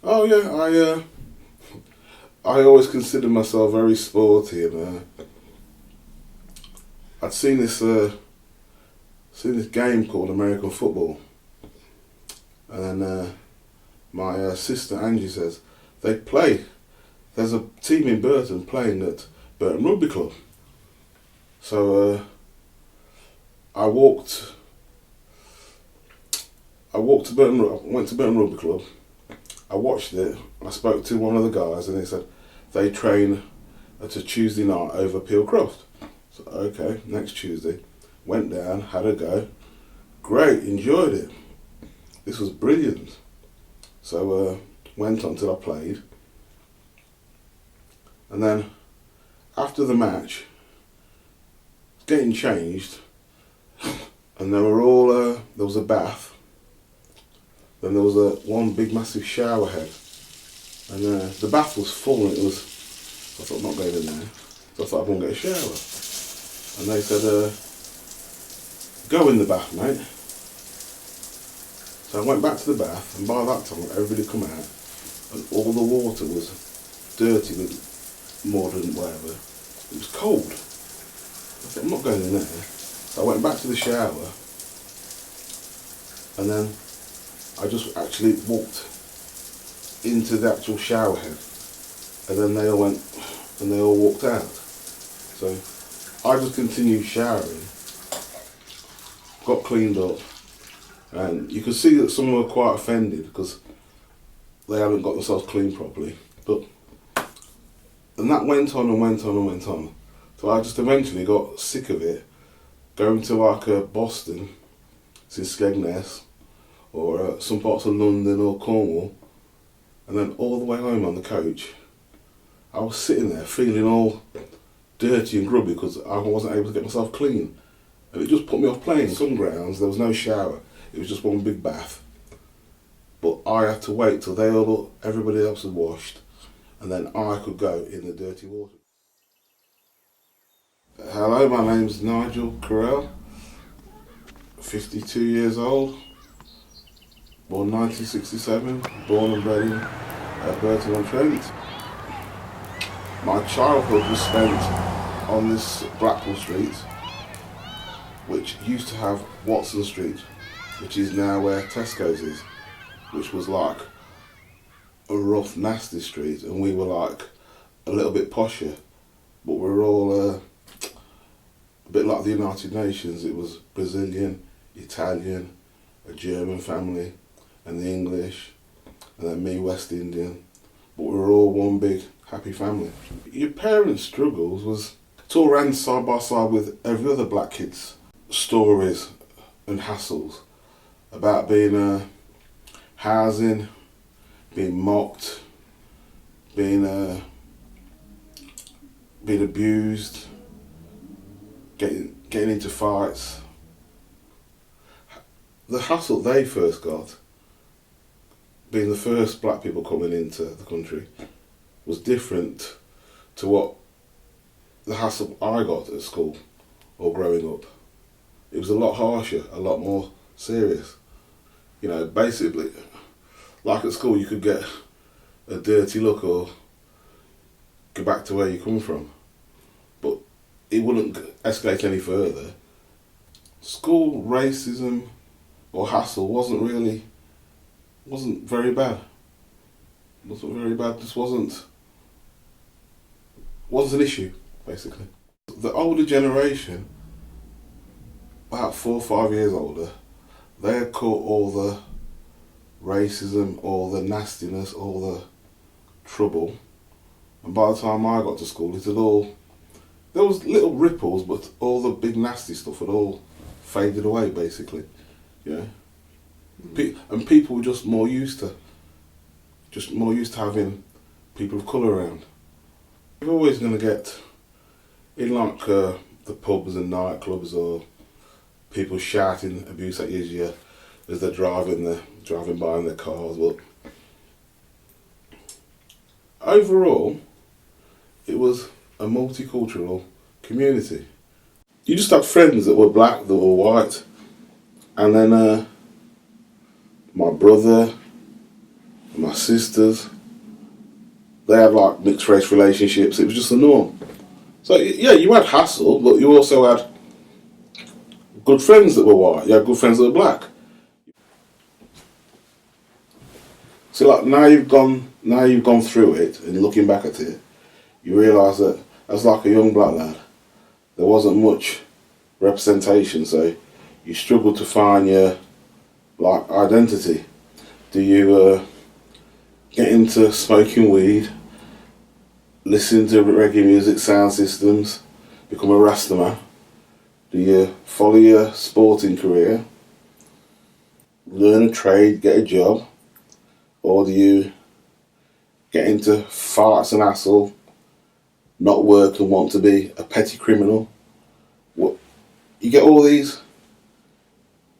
Oh yeah, I always considered myself very sporty, and I'd seen this game called American football, and then my sister Angie says they play. There's a team in Burton playing at Burton Rugby Club. So I walked. I walked to went to Burton Rugby Club. I watched it. I spoke to one of the guys, and they said they train at a Tuesday night over Peel Croft. So okay, next Tuesday, went down, had a go. Great, enjoyed it. This was brilliant. So went on till I played, and then after the match, getting changed, and they were all there was a bath. Then there was one big massive shower head, and the bath was full, and it was. I thought, I'm not going in there. So I thought I'd go and get a shower, and they said, "Go in the bath, mate." So I went back to the bath, and by that time everybody had come out, and all the water was dirty with mud and whatever. It was cold. I said, I'm not going in there. So I went back to the shower, and then I just actually walked into the actual shower head, and then they all went, and they all walked out. So I just continued showering, got cleaned up, and you could see that some were quite offended because they hadn't got themselves cleaned properly. And that went on and went on and went on. So I just eventually got sick of it, going to like Boston, to Skegness, or some parts of London or Cornwall, and then all the way home on the coach, I was sitting there feeling all dirty and grubby because I wasn't able to get myself clean. And it just put me off playing. Some grounds, there was no shower, it was just one big bath. But I had to wait till everybody else had washed, and then I could go in the dirty water. Hello, my name's Nigel Carel, 52 years old, born 1967, born and bred in Burton-on-Trent. My childhood was spent on this Blackpool Street, which used to have Watson Street, which is now where Tesco's is, which was like a rough, nasty street, and we were like a little bit posher, but we were all a bit like the United Nations. It was Brazilian, Italian, a German family, and the English, and then me, West Indian, but we were all one big happy family. Your parents' struggles it's all ran side by side with every other black kid's stories and hassles about being housing, being mocked, being abused, getting into fights. The hassle they first got, being the first black people coming into the country, was different to what the hassle I got at school or growing up. It was a lot harsher, a lot more serious. You know, basically, like at school, you could get a dirty look or go back to where you come from, but it wouldn't escalate any further. School racism or hassle wasn't very bad. Wasn't very bad. Just wasn't an issue, basically. The older generation, about 4 or 5 years older, they had caught all the racism, all the nastiness, all the trouble, and by the time I got to school, there was little ripples, but all the big nasty stuff had all faded away, basically. Yeah, and people were just more used to having people of colour around. You're always going to get in like the pubs and nightclubs, or people shouting abuse at you as they're driving by in their cars. But overall, it was a multicultural community. You just had friends that were black, that were white, and then my brother, my sisters, they had like mixed race relationships. It was just the norm. So yeah, you had hassle, but you also had good friends that were white. You had good friends that were black. So like now you've gone through it, and looking back at it, you realise that as like a young black lad, there wasn't much representation. So you struggle to find your like identity. Do you get into smoking weed, listen to reggae music, sound systems, become a Rastaman? Do you follow your sporting career, learn a trade, get a job? Or do you get into farts and hassle, not work and want to be a petty criminal? What, you get all these.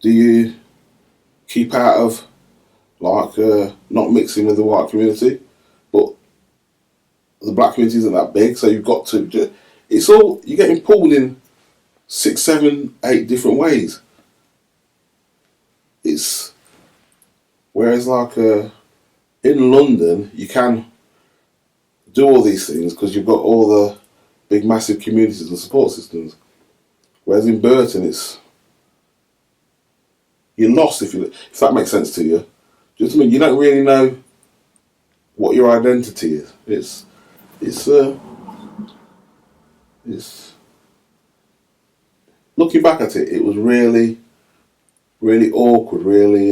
Do you keep out of like not mixing with the white community, but the black community isn't that big, so you've got to. It's all you're getting pulled in 6, 7, 8 different ways. It's whereas like in London you can do all these things because you've got all the big massive communities and support systems. Whereas in Burton it's you're lost if that makes sense to you. Just I mean you don't really know what your identity is. It's looking back at it, it was really, really awkward, really,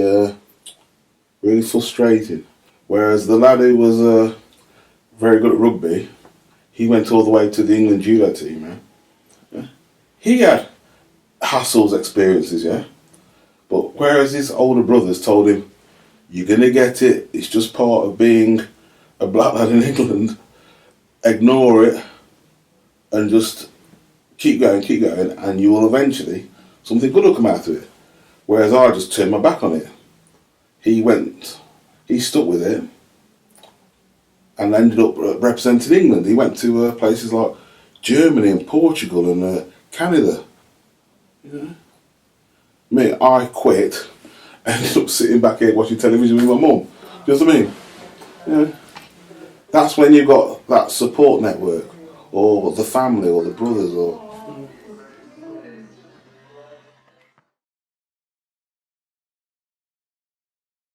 really frustrating. Whereas the lad who was very good at rugby, he went all the way to the England judo team, man. Yeah. He had hassles, experiences, yeah. But whereas his older brothers told him, "You're gonna get it. It's just part of being a black lad in England. Ignore it, and just keep going, and you will eventually something good will come out of it." Whereas I just turned my back on it. He stuck with it, and ended up representing England. He went to places like Germany and Portugal and Canada. You know, me, I quit, ended up sitting back here watching television with my mum. Do you know what I mean? You know, that's when you've got that support network, or the family, or the brothers, or